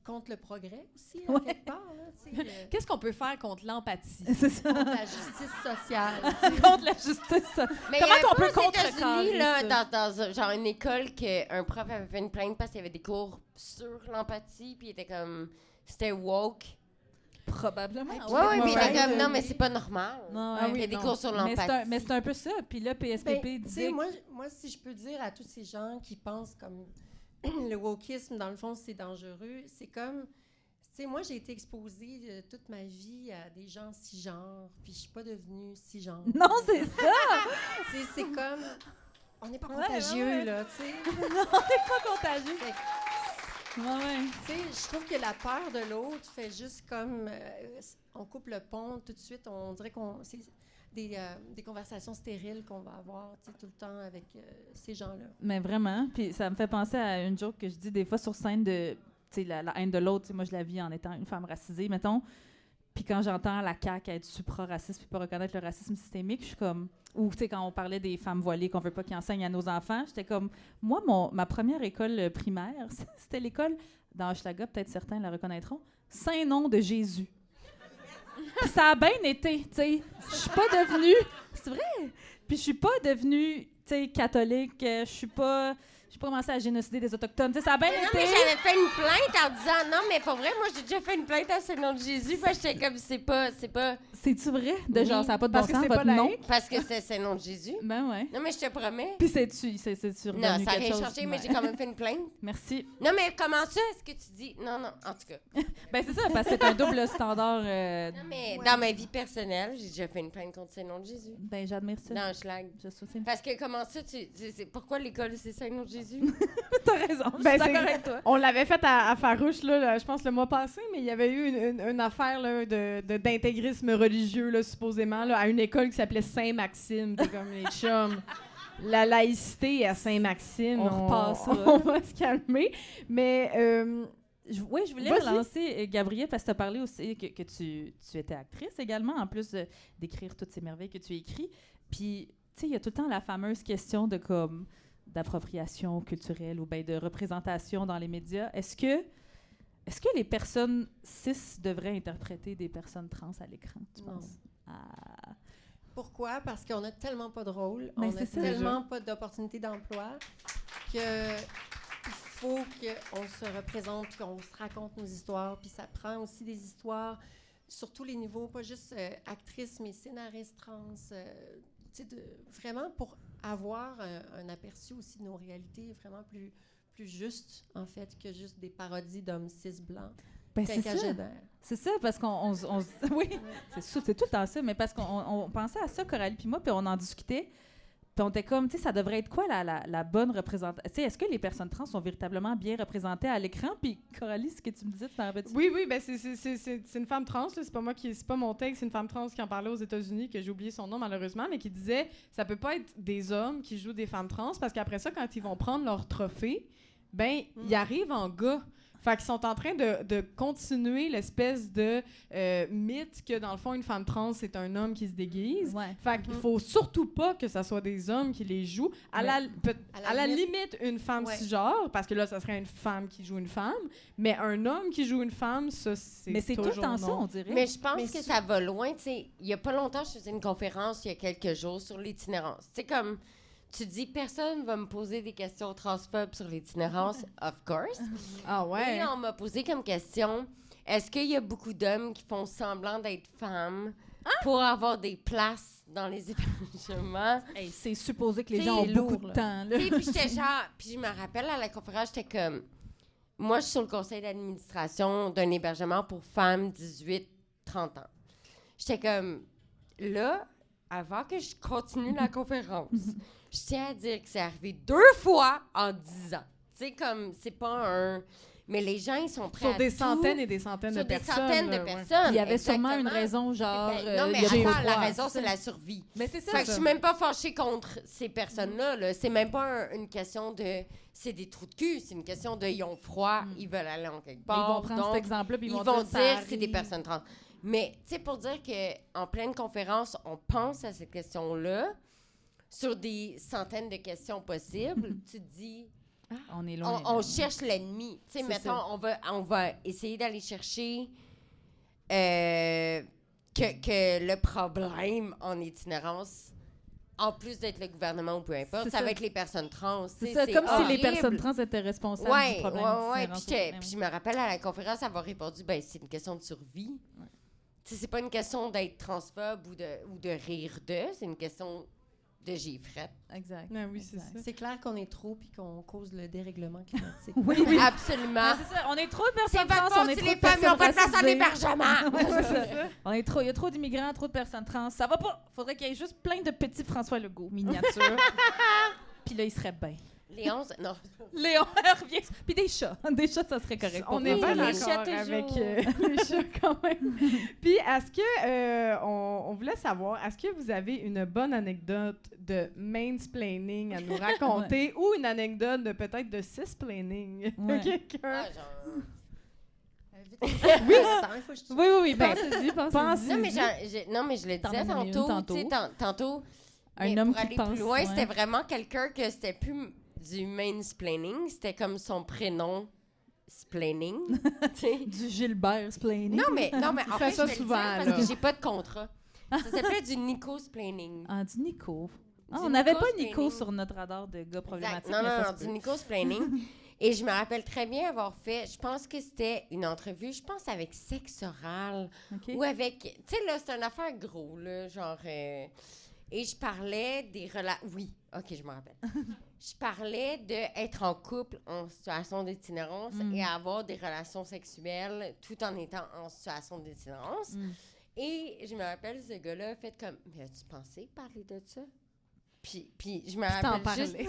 contre le progrès aussi, Ouais. quelque part. Là, tu sais, Qu'est-ce qu'on peut faire contre l'empathie? C'est ça. contre la justice sociale. Contre la justice. Mais Comment il y a qu'on un peut peu aux contrecarrer États-Unis, là, ça? dans genre une école, qu'un prof avait fait une plainte parce qu'il y avait des cours sur l'empathie, puis il était comme... C'était woke. Probablement. Ouais, Ouais, puis il ouais. était comme, non, mais c'est pas normal. Non, Ah ouais. Il y a des non. cours sur Mais l'empathie. c'est un peu ça. Puis là, PSPP Ben, tu disait... sais, moi, si je peux dire à tous ces gens qui pensent comme le wokisme, dans le fond, c'est dangereux, c'est comme... Tu sais, moi, j'ai été exposée toute ma vie à des gens cisgenres, puis je suis pas devenue cisgenre. Non, c'est ça! Tu sais, c'est comme... On n'est pas Ouais, contagieux, ouais. là, tu sais. Pas contagieux. Fait que, Ouais, ouais. tu sais, je trouve que la peur de l'autre fait juste comme... on coupe le pont tout de suite, on dirait qu'on... C'est des conversations stériles qu'on va avoir, tu sais, tout le temps avec ces gens-là. Mais vraiment. Puis ça me fait penser à une joke que je dis des fois sur scène de... Tu sais, la haine de l'autre. Tu sais, moi, je la vis en étant une femme racisée, mettons. Puis quand j'entends la CAQ être supra-raciste puis pas reconnaître le racisme systémique, je suis comme... Ou, tu sais, quand on parlait des femmes voilées qu'on veut pas qu'ils enseignent à nos enfants, j'étais comme... Moi, ma première école primaire, c'était l'école, dans Hochelaga, peut-être certains la reconnaîtront, Saint-Nom de Jésus. Puis ça a bien été, tu sais. Je suis pas devenue... C'est vrai! Puis je suis pas devenue, tu sais, catholique. Je suis pas... J'ai pas commencé à génocider des Autochtones. Tu sais, ça a bien Non, été... mais j'avais fait une plainte en disant, non, mais pour vrai, moi, j'ai déjà fait une plainte à ce nom de Jésus, parce que j'étais comme, c'est pas... C'est-tu vrai? De genre, ça n'a pas de Parce bon que sens, c'est votre pas nom? laïque. Parce que c'est le nom de Jésus. Ben ouais. Non, mais je te promets. Puis c'est-tu revenu Non, ça n'a quelque rien chose? changé, mais Ouais. j'ai quand même fait une plainte. Merci. Non, mais comment ça, est-ce que tu dis... Non, en tout cas. Ben c'est ça, parce que c'est un double standard. Non, mais dans ma vie personnelle, j'ai déjà fait une plainte contre ce nom de Jésus. Ben j'admire ça. Dans un schlag. Je soutiens. Parce que comment ça, pourquoi l'école, c'est ça, le nom de Jésus? T'as raison, je Ben, suis c'est- d'accord avec toi. On l'avait fait à Farouche, là, je pense, le mois passé, mais il y avait eu une affaire là, d'intégrisme religieux, là, supposément, là, à une école qui s'appelait Saint-Maxime. T'es comme les chums. La laïcité à Saint-Maxime. On repassera. On va se calmer. Mais... Oui, je voulais Vas-y. relancer, Gabrielle, parce que tu as parlé aussi que tu étais actrice également, en plus d'écrire toutes ces merveilles que tu écris. Puis, tu sais, il y a tout le temps la fameuse question de comme d'appropriation culturelle ou bien de représentation dans les médias. Est-ce que les personnes cis devraient interpréter des personnes trans à l'écran, tu Non. penses? Ah. Pourquoi? Parce qu'on n'a tellement pas de rôle, Ben, on c'est n'a ça. tellement pas d'opportunités d'emploi que il faut qu'on se représente, qu'on se raconte nos histoires. Puis ça prend aussi des histoires sur tous les niveaux, pas juste actrice, mais scénariste trans. Tu sais, vraiment pour avoir un aperçu aussi de nos réalités vraiment plus juste, en fait, que juste des parodies d'hommes cis blancs. Ben, c'est ça. Quinquagénaires. C'est ça, parce oui, c'est tout le temps ça, mais parce qu'on pensait à ça, Coralie puis moi, puis on en discutait, puis on était comme, tu sais, ça devrait être quoi la bonne représentation? Tu sais, est-ce que les personnes trans sont véritablement bien représentées à l'écran? Puis Coralie, ce que tu me disais, tu t'en rappelles-tu? Oui, ben c'est une femme trans, là, c'est pas mon texte, c'est une femme trans qui en parlait aux États-Unis, que j'ai oublié son nom malheureusement, mais qui disait ça peut pas être des hommes qui jouent des femmes trans, parce qu'après ça, quand ils vont prendre leur trophée, ben, ils arrivent en gars. Fait qu'ils sont en train de continuer l'espèce de mythe que, dans le fond, une femme trans, c'est un homme qui se déguise. Ouais. Fait qu'il faut surtout pas que ça soit des hommes qui les jouent. À la limite, une femme Ouais. cisgenre, parce que là, ça serait une femme qui joue une femme, mais un homme qui joue une femme, ça, c'est Mais c'est tout toujours le temps ça, non. on dirait. Mais je pense Mais que ça va loin. Tu sais, il y a pas longtemps, je faisais une conférence, il y a quelques jours, sur l'itinérance. Tu sais, comme tu dis, personne va me poser des questions transphobes sur l'itinérance, of course. Ah ouais? Et on m'a posé comme question, est-ce qu'il y a beaucoup d'hommes qui font semblant d'être femmes pour avoir des places dans les hébergements? Hey, c'est supposé que les T'sais, gens ont c'est beaucoup lourd, de là. temps. Là. Tu sais, puis j'étais genre, puis je me rappelle à la conférence, j'étais comme, moi, je suis sur le conseil d'administration d'un hébergement pour femmes 18-30 ans. J'étais comme, là, avant que je continue la conférence, je tiens à dire que c'est arrivé 2 fois en 10 ans. Tu sais, comme, c'est pas un... Mais les gens, ils sont prêts Sur à des tout, centaines et des centaines sur de des personnes. centaines de là, ouais. personnes. Il y avait sûrement une exactement. raison, genre. Ben, non, mais il y a des attends, la froids. raison, c'est la survie. Mais c'est ça. Fait que je suis même pas fâchée contre ces personnes-là. Là. C'est même pas une question de... C'est des trous de cul. C'est une question de... Ils ont froid, ils veulent aller en quelque Ils part. vont prendre donc, cet exemple-là, puis ils ils vont vont dire ça que c'est des arrive. personnes trans. Mais, tu sais, pour dire qu'en pleine conférence, on pense à cette question-là, sur des centaines de questions possibles, tu te dis... On est loin. On là. cherche l'ennemi. Tu sais, C'est mettons, ça. on va essayer d'aller chercher que le problème en itinérance, en plus d'être le gouvernement ou peu importe, C'est ça ça. va être les personnes trans. tu C'est sais, ça, comme si les horrible. personnes trans étaient responsables Ouais, du problème. ouais. d'itinérance. Puis je me rappelle à la conférence avoir répondu, ben c'est une question de survie. Ouais. Tu sais, c'est pas une question d'être transphobe ou de rire d'eux, c'est une question de gifrette. Exact. Ah oui, c'est Exact. ça. C'est clair qu'on est trop puis qu'on cause le dérèglement climatique. Oui. Absolument. Ah, c'est ça, on est trop de C'est personnes votre trans, on faute est si trop les de femmes n'ont pas de place en racisées. hébergement. Ouais, c'est ça. Il y a trop d'immigrants, trop de personnes trans. Ça va pas. Faudrait qu'il y ait juste plein de petits François Legault miniatures. Puis là, il serait bien. Léon, non. Léon revient. Puis des chats. Des chats, ça serait correct. On pour est nous. bien les d'accord chats avec toujours. les chats quand même. Puis, est-ce que, on voulait savoir, est-ce que vous avez une bonne anecdote de mansplaining à nous raconter ou une anecdote de peut-être de cisplaining? Ouais. Quelqu'un? Ah, genre... Oui, attends, il faut que je... Oui, Ben, pensez-y. pensez-y. Non, mais je le T'en disais as mis tantôt. une Tu sais, tantôt, Un mais homme pour qui aller pense, plus loin, ouais. c'était vraiment quelqu'un que c'était plus du mansplaining, c'était comme son prénom splaining. tu sais. Du Gilbert Splaining. Non, mais en fait fait, ça je vais souvent, le dire là. parce que j'ai pas de contrat. Ça s'appelait du Nico-splaining. Ah, du Nico. Ah, Du on n'avait pas Nico Nico Splaining. sur notre radar de gars problématiques. Non, mais ça non, se du peut. Nico-splaining. Et je me rappelle très bien avoir fait, je pense que c'était une entrevue, je pense avec Sexe Oral. OK. Ou avec, tu sais, là, c'est une affaire gros, là, genre... et je parlais des relations... Oui, OK, je me rappelle. Je parlais d'être en couple en situation d'itinérance Mm. et avoir des relations sexuelles tout en étant en situation d'itinérance. Mm. Et je me rappelle, ce gars-là a fait comme... Mais as-tu pensé parler de ça? Puis je me T'en rappelle juste... parlais.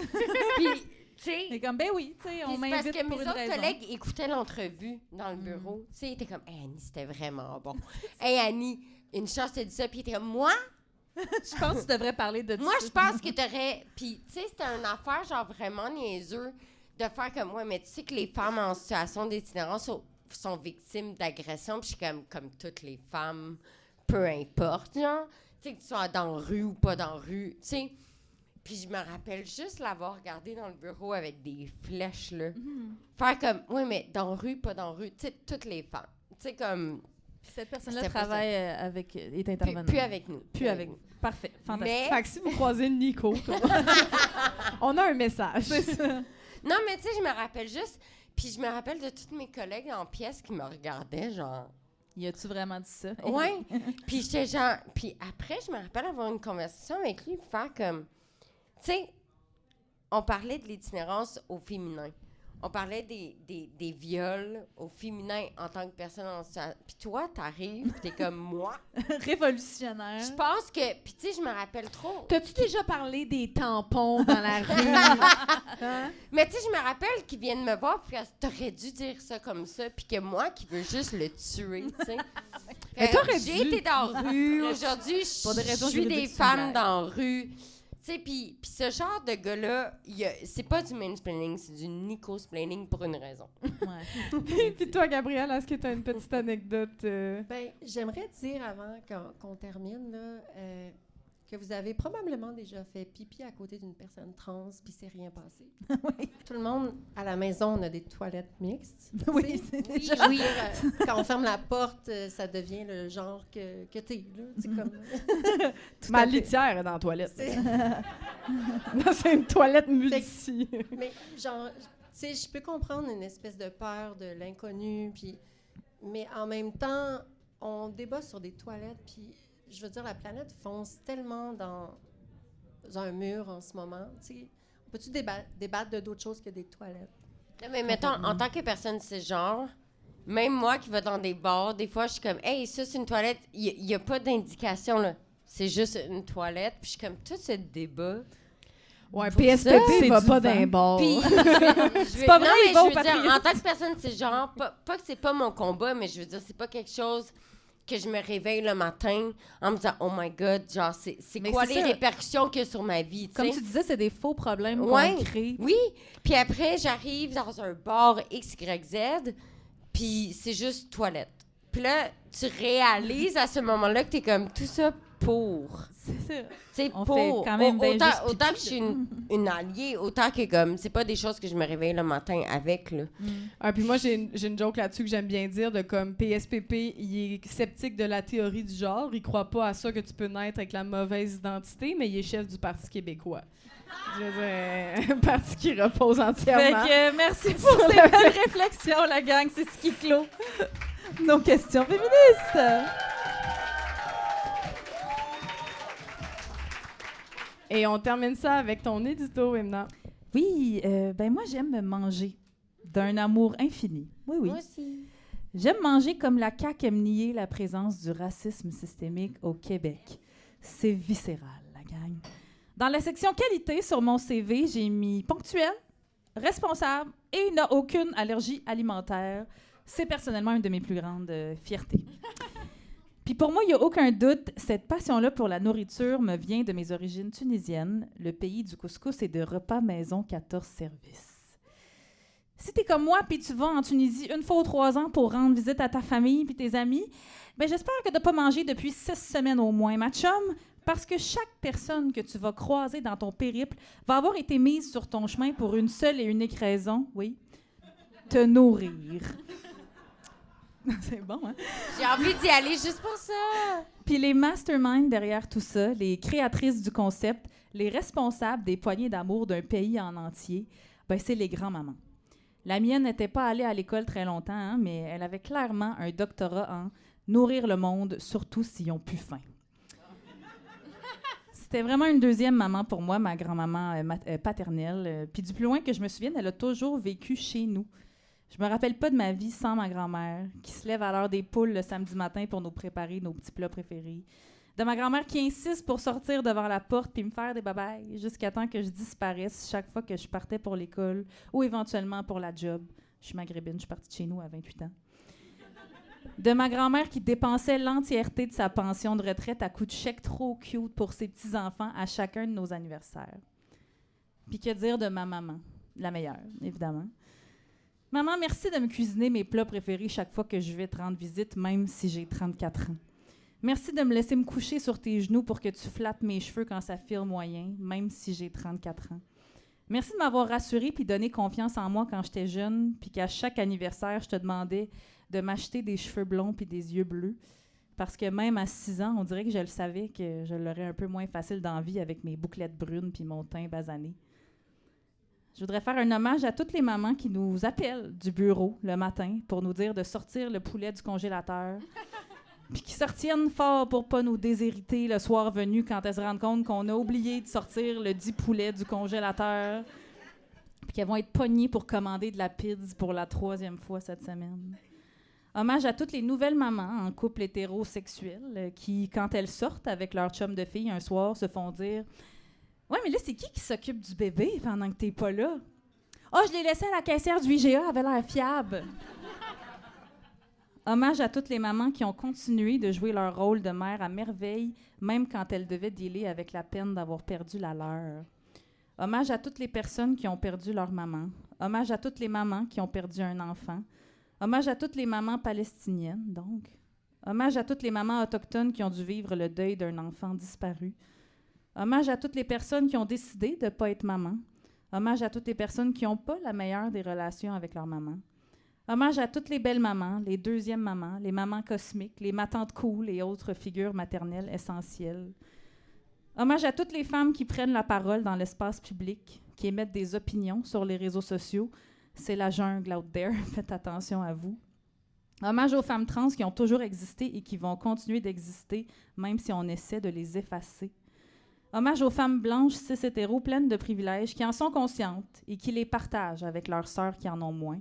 Puis, tu sais... Et comme, ben oui, tu sais, on Puis c'est parce m'invite que pour mes une autres raison. collègues écoutaient l'entrevue dans le bureau. Tu sais, ils étaient comme, hey, Annie, c'était vraiment bon. Hey, Annie, une chance, t'as dit ça. Puis ils étaient comme, moi, Je pense que tu devrais parler de moi, ça. je pense que t'aurais. Puis, tu sais, c'était une affaire, genre, vraiment niaiseux de faire comme, ouais, mais tu sais que les femmes en situation d'itinérance sont victimes d'agression. Puis je suis comme toutes les femmes, peu importe, genre. Tu sais, que tu sois dans la rue ou pas dans la rue, tu sais. Puis je me rappelle juste l'avoir regardé dans le bureau avec des flèches, là. Faire comme, oui, mais dans la rue, pas dans la rue. Tu sais, toutes les femmes. Tu sais, comme, Puis cette personne-là C'était pas travaille avec... est plus, intervenante. plus avec nous. Plus avec vous. Parfait. Fantastique. Mais, Fait que si vous croisez Nico, on a un message. C'est ça. non, mais tu sais, je me rappelle juste, puis je me rappelle de tous mes collègues en pièce qui me regardaient, genre, Y a-tu vraiment dit ça? ouais. Puis j'étais genre, puis après, je me rappelle avoir une conversation avec lui, faire comme, tu sais, on parlait de l'itinérance au féminin. On parlait des viols au féminin en tant que personne en situation. Puis toi, t'arrives, puis t'es comme moi. Révolutionnaire. Je pense que, puis tu sais, je me rappelle trop. T'as-tu déjà parlé des tampons dans la rue? Hein? Mais tu sais, je me rappelle qu'ils viennent me voir, puis t'aurais dû dire ça comme ça, puis que moi qui veux juste le tuer, tu sais. Mais t'aurais J'ai dû. été dans la rue, aujourd'hui, Pour des je raisons suis des juridiques femmes similaires. dans la rue. Tu sais, puis ce genre de gars-là, c'est pas du mansplaining, c'est du Nico-splaining pour une raison. Ouais. Puis toi, Gabrielle, est-ce que tu as une petite anecdote? Ben, j'aimerais dire avant qu'on termine là, que vous avez probablement déjà fait pipi à côté d'une personne trans puis c'est rien passé. Oui. Tout le monde à la maison, on a des toilettes mixtes. Oui, tu sais. c'est Oui, déjà... oui. Quand on ferme la porte, ça devient le genre que t'es là. Tu sais, comme... Ma à fait. litière est dans la toilette. C'est- Non, c'est une toilette multi. Mais genre, tu sais, je peux comprendre une espèce de peur de l'inconnu, puis, mais en même temps, on débat sur des toilettes, puis je veux dire, la planète fonce tellement dans un mur en ce moment. Tu sais, on peut-tu débattre de d'autres choses que des toilettes? Non, mais mettons, en tant que personne cisgenre, même moi qui vais dans des bars, des fois, je suis comme, hey, ça, c'est une toilette. Il n'y a pas d'indication, là. C'est juste une toilette. Puis je suis comme, tout ce débat. Ouais, Pour ça, PSPP c'est va du pas vent. d'un bord. Puis, C'est pas vrai, non, mais ils vont je veux dire, patriotes. en tant que personne cisgenre, pas que c'est pas mon combat, mais je veux dire, c'est pas quelque chose que je me réveille le matin en me disant, oh my God, genre, c'est Mais quoi c'est les ça. répercussions qu'il y a sur ma vie, tu Comme sais? tu disais, c'est des faux problèmes Ouais. qu'on crée. Oui, puis après, j'arrive dans un bar XYZ, puis c'est juste toilette. Puis là, tu réalises à ce moment-là que t'es comme, tout ça pour. C'est ça. Tu sais, On pour. fait quand même ben autant, juste autant que je suis une alliée, autant que comme, c'est pas des choses que je me réveille le matin avec, là. Ah, puis moi, j'ai une joke là-dessus que j'aime bien dire, de comme PSPP, il est sceptique de la théorie du genre. Il croit pas à ça que tu peux naître avec la mauvaise identité, mais il est chef du Parti québécois. Je veux dire, un parti qui repose Fait entièrement. que merci pour ces belles réflexions, la gang. C'est ce qui clôt nos questions féministes. Et on termine ça avec ton édito, Emna. Oui, ben moi, j'aime me manger d'un amour infini. Oui, oui. Moi aussi. J'aime manger comme la CAQ aime nier la présence du racisme systémique au Québec. C'est viscéral, la gang. Dans la section qualité sur mon CV, j'ai mis ponctuel, responsable et n'a aucune allergie alimentaire. C'est personnellement une de mes plus grandes fiertés. Puis pour moi, il n'y a aucun doute, cette passion-là pour la nourriture me vient de mes origines tunisiennes, le pays du couscous et de repas maison 14 services. Si t'es comme moi puis tu vas en Tunisie une fois ou 3 ans pour rendre visite à ta famille puis tes amis, ben j'espère que t'as pas mangé depuis 6 semaines au moins, ma chum, parce que chaque personne que tu vas croiser dans ton périple va avoir été mise sur ton chemin pour une seule et unique raison, oui, te nourrir. C'est bon, hein? J'ai envie d'y aller juste pour ça. Puis les masterminds derrière tout ça, les créatrices du concept, les responsables des poignées d'amour d'un pays en entier, ben c'est les grands-mamans. La mienne n'était pas allée à l'école très longtemps, hein, mais elle avait clairement un doctorat en nourrir le monde, surtout s'ils ont plus faim. C'était vraiment une deuxième maman pour moi, ma grand-maman paternelle. Puis du plus loin que je me souvienne, elle a toujours vécu chez nous. Je me rappelle pas de ma vie sans ma grand-mère, qui se lève à l'heure des poules le samedi matin pour nous préparer nos petits plats préférés. De ma grand-mère qui insiste pour sortir devant la porte puis me faire des babayes jusqu'à temps que je disparaisse chaque fois que je partais pour l'école ou éventuellement pour la job. Je suis maghrébine, je suis partie de chez nous à 28 ans. De ma grand-mère qui dépensait l'entièreté de sa pension de retraite à coups de chèque trop cute pour ses petits-enfants à chacun de nos anniversaires. Puis que dire de ma maman? La meilleure, évidemment. Maman, merci de me cuisiner mes plats préférés chaque fois que je vais te rendre visite, même si j'ai 34 ans. Merci de me laisser me coucher sur tes genoux pour que tu flattes mes cheveux quand ça file moyen, même si j'ai 34 ans. Merci de m'avoir rassurée puis donné confiance en moi quand j'étais jeune, puis qu'à chaque anniversaire, je te demandais de m'acheter des cheveux blonds puis des yeux bleus. Parce que même à 6 ans, on dirait que je le savais que je l'aurais un peu moins facile dans la vie avec mes bouclettes brunes puis mon teint basané. Je voudrais faire un hommage à toutes les mamans qui nous appellent du bureau le matin pour nous dire de sortir le poulet du congélateur, puis qui se retiennent fort pour pas nous déshériter le soir venu quand elles se rendent compte qu'on a oublié de sortir le 10 poulets du congélateur, puis qu'elles vont être pognées pour commander de la pizza pour la 3e fois cette semaine. Hommage à toutes les nouvelles mamans en couple hétérosexuel qui, quand elles sortent avec leur chum de fille un soir, se font dire « Ouais, mais là, c'est qui s'occupe du bébé pendant que t'es pas là? »« Ah, je l'ai laissé à la caissière du IGA, elle avait l'air fiable. » Hommage à toutes les mamans qui ont continué de jouer leur rôle de mère à merveille, même quand elles devaient dealer avec la peine d'avoir perdu la leur. Hommage à toutes les personnes qui ont perdu leur maman. Hommage à toutes les mamans qui ont perdu un enfant. Hommage à toutes les mamans palestiniennes, donc. Hommage à toutes les mamans autochtones qui ont dû vivre le deuil d'un enfant disparu. Hommage à toutes les personnes qui ont décidé de ne pas être maman. Hommage à toutes les personnes qui n'ont pas la meilleure des relations avec leur maman. Hommage à toutes les belles mamans, les deuxièmes mamans, les mamans cosmiques, les matantes cool et autres figures maternelles essentielles. Hommage à toutes les femmes qui prennent la parole dans l'espace public, qui émettent des opinions sur les réseaux sociaux. C'est la jungle out there, faites attention à vous. Hommage aux femmes trans qui ont toujours existé et qui vont continuer d'exister, même si on essaie de les effacer. Hommage aux femmes blanches cis-hétéros pleines de privilèges qui en sont conscientes et qui les partagent avec leurs sœurs qui en ont moins.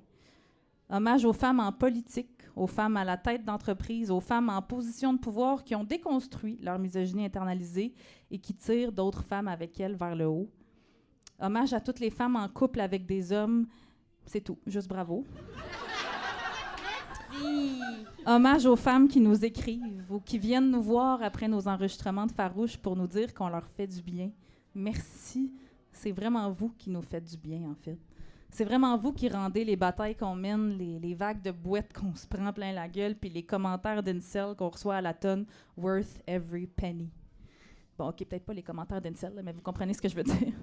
Hommage aux femmes en politique, aux femmes à la tête d'entreprise, aux femmes en position de pouvoir qui ont déconstruit leur misogynie internalisée et qui tirent d'autres femmes avec elles vers le haut. Hommage à toutes les femmes en couple avec des hommes. C'est tout, juste bravo. Hommage aux femmes qui nous écrivent ou qui viennent nous voir après nos enregistrements de Farouche pour nous dire qu'on leur fait du bien. Merci. C'est vraiment vous qui nous faites du bien, en fait. C'est vraiment vous qui rendez les batailles qu'on mène, les vagues de bouettes qu'on se prend plein la gueule, puis les commentaires d'incel qu'on reçoit à la tonne worth every penny. Bon, OK, peut-être pas les commentaires d'Incel, mais vous comprenez ce que je veux dire.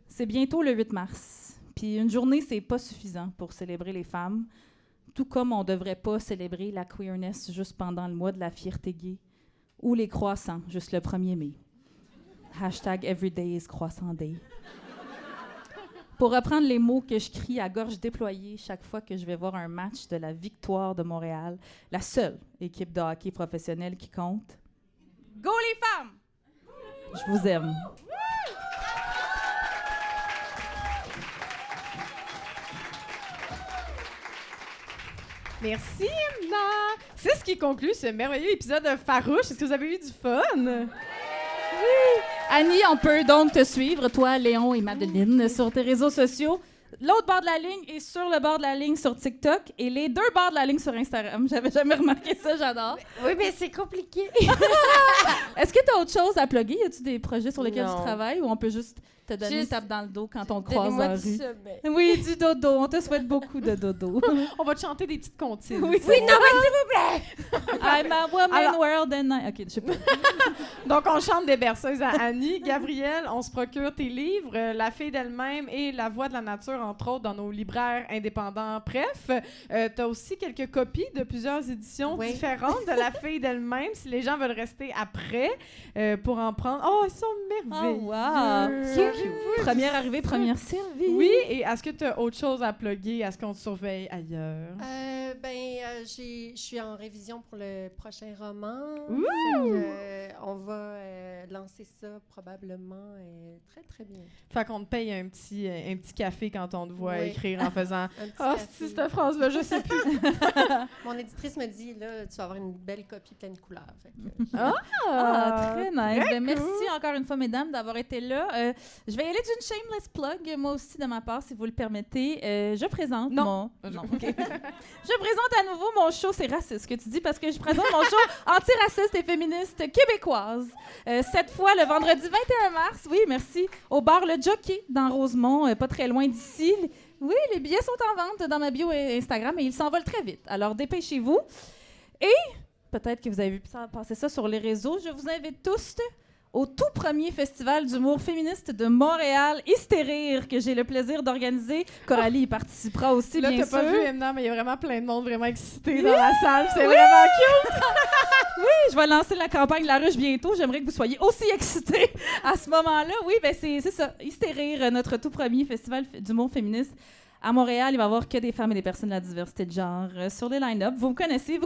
C'est bientôt le 8 mars. Puis une journée, c'est pas suffisant pour célébrer les femmes, tout comme on devrait pas célébrer la queerness juste pendant le mois de la fierté gay ou les croissants, juste le 1er mai. #Everyday is croissant day. Pour reprendre les mots que je crie à gorge déployée chaque fois que je vais voir un match de la Victoire de Montréal, la seule équipe de hockey professionnelle qui compte. Go les femmes! Je vous aime. Merci, Emna! C'est ce qui conclut ce merveilleux épisode de Farouche. Est-ce que vous avez eu du fun? Annie, on peut donc te suivre, toi, Léon et Madeleine, sur tes réseaux sociaux. L'autre bord de la ligne est sur le bord de la ligne sur TikTok et les deux bords de la ligne sur Instagram. J'avais jamais remarqué ça, j'adore. Oui, mais c'est compliqué. Est-ce que tu as autre chose à plugger? Y a-tu des projets sur lesquels Non. tu travailles ou on peut juste te donner une Juste tape dans le dos quand on te croise dans Donnez-moi la du rue? sommeil. Oui, du dodo. On te souhaite beaucoup de dodo. On va te chanter des petites comptines. Oui, Oui, non, mais s'il vous plaît! I'm a woman Alors- world and I... OK, je sais pas. Donc, on chante des berceuses à Annie. Gabrielle, on se procure tes livres, La fille d'elle-même et La voix de la nature, entre autres, dans nos libraires indépendants. Bref, tu as aussi quelques copies de plusieurs éditions Oui. différentes de La fille d'elle-même, si les gens veulent rester après pour en prendre. Oh, ils sont merveilleux! Oh, wow! Première arrivée, première servie. Oui, et est-ce que tu as autre chose à plugger? Est-ce qu'on te surveille ailleurs? Je suis en révision pour le prochain roman. Ouh! Fait que, on va lancer ça probablement très, très bien. Fait qu'on te paye un petit café quand on te voit Oui. écrire en faisant Un petit « Ah, café. c'est cette phrase-là, je sais plus. Mon éditrice me dit, là, tu vas avoir une belle copie pleine de couleurs. Fait que, » Ah, très nice. Ben, merci cool. encore une fois, mesdames, d'avoir été là. Je vais y aller d'une shameless plug, moi aussi, de ma part, si vous le permettez. Je présente Non. mon... Non, OK. Je présente à nouveau mon show, c'est raciste ce que tu dis, parce que je présente mon show antiraciste et féministe québécoise. Cette fois, le vendredi 21 mars, oui, merci, au bar Le Jockey, dans Rosemont, pas très loin d'ici. Oui, les billets sont en vente dans ma bio Instagram et ils s'envolent très vite. Alors, dépêchez-vous. Et peut-être que vous avez vu passer ça sur les réseaux. Je vous invite tous au tout premier festival d'humour féministe de Montréal, Hystérir, que j'ai le plaisir d'organiser. Coralie y participera aussi, Là, bien t'as sûr. pas vu, Emna, mais il y a vraiment plein de monde vraiment excité dans la salle. C'est vraiment cute. Je vais lancer la campagne La Ruche bientôt. J'aimerais que vous soyez aussi excités à ce moment-là. Oui, ben c'est ça. Hystérir, notre tout premier festival d'humour féministe. À Montréal, il va y avoir que des femmes et des personnes de la diversité de genre sur les line-up. Vous connaissez.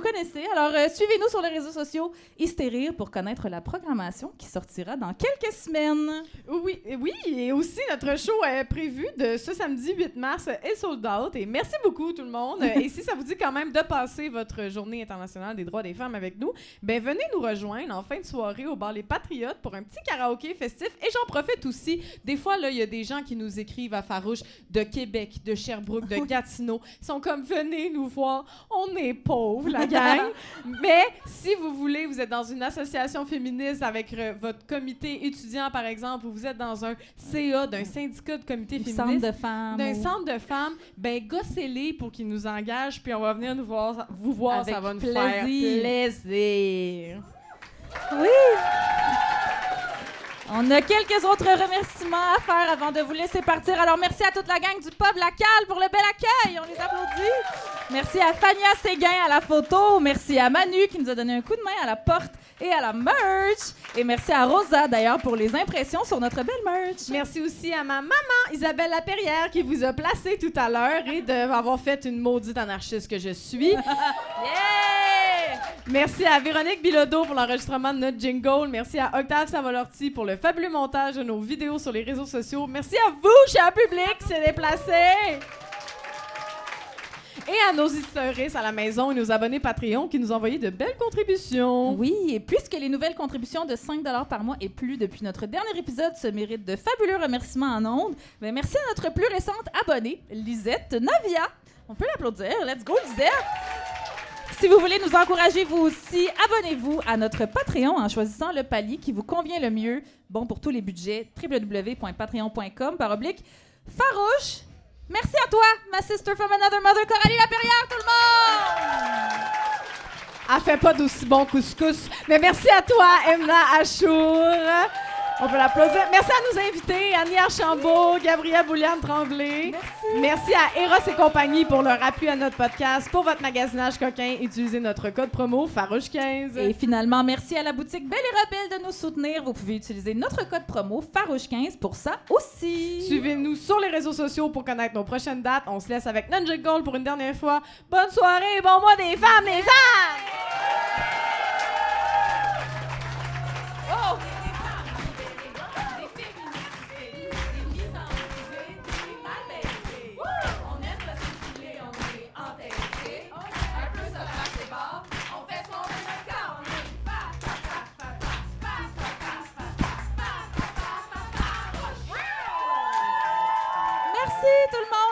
Alors, suivez-nous sur les réseaux sociaux Hystérir pour connaître la programmation qui sortira dans quelques semaines. Oui, et aussi notre show est prévu de ce samedi 8 mars est sold out. Et merci beaucoup tout le monde. Et si ça vous dit quand même de passer votre journée internationale des droits des femmes avec nous, ben venez nous rejoindre en fin de soirée au bar Les Patriotes pour un petit karaoké festif. Et j'en profite aussi. Des fois, là, il y a des gens qui nous écrivent à Farouche de Québec, de Sherbrooke, de Gatineau. Ils sont comme, venez nous voir. On est pauvres, la gang. Mais si vous voulez, vous êtes dans une association féministe avec votre comité étudiant, par exemple, ou vous êtes dans un CA d'un syndicat de comité Centre féministe, de femmes. d'un centre de femmes, ben gossez-les pour qu'ils nous engagent, puis on va venir vous voir, Avec ça va nous plaisir. faire plaisir. Oui! On a quelques autres remerciements à faire avant de vous laisser partir. Alors, merci à toute la gang du Pub La Cale pour le bel accueil. On les applaudit. Merci à Fania Séguin à la photo. Merci à Manu qui nous a donné un coup de main à la porte et à la merch. Et merci à Rosa, d'ailleurs, pour les impressions sur notre belle merch. Merci aussi à ma maman, Isabelle Laperrière, qui vous a placé tout à l'heure et d'avoir fait une maudite anarchiste que je suis. Yeah! Merci à Véronique Bilodeau pour l'enregistrement de notre jingle. Merci à Octave Savolorti pour le fabuleux montage de nos vidéos sur les réseaux sociaux. Merci à vous, cher public, qui s'est déplacé. Et à nos historistes à la maison et nos abonnés Patreon qui nous ont envoyé de belles contributions. Oui, et puisque les nouvelles contributions de 5 $ par mois et plus depuis notre dernier épisode se méritent de fabuleux remerciements en ondes, ben merci à notre plus récente abonnée, Lisette Navia. On peut l'applaudir. Let's go, Lisette! Si vous voulez nous encourager, vous aussi, abonnez-vous à notre Patreon en choisissant le palier qui vous convient le mieux. Bon pour tous les budgets, www.patreon.com/farouche. Merci à toi, ma sister from another mother, Coralie Laperrière, tout le monde! Elle fait pas d'aussi bon couscous. Mais merci à toi, Emna Achour. On peut l'applaudir. Merci à nos invités, Annie Archambault, Gabrielle Bouliane-Tremblay. Merci à Eros et compagnie pour leur appui à notre podcast. Pour votre magasinage coquin, utilisez notre code promo FAROUCHE15. Et finalement, merci à la boutique Belle et Rebelle de nous soutenir. Vous pouvez utiliser notre code promo FAROUCHE15 pour ça aussi. Suivez-nous sur les réseaux sociaux pour connaître nos prochaines dates. On se laisse avec Nunjik Gold pour une dernière fois. Bonne soirée, bon mois des femmes, les femmes! Oh! Des féministes, des misanthropes, des mal baisés. On aime pas se filer, on est entêtés. Un peu sauvage des bords, on fait ce qu'on veut notre corps. On est Merci tout le monde.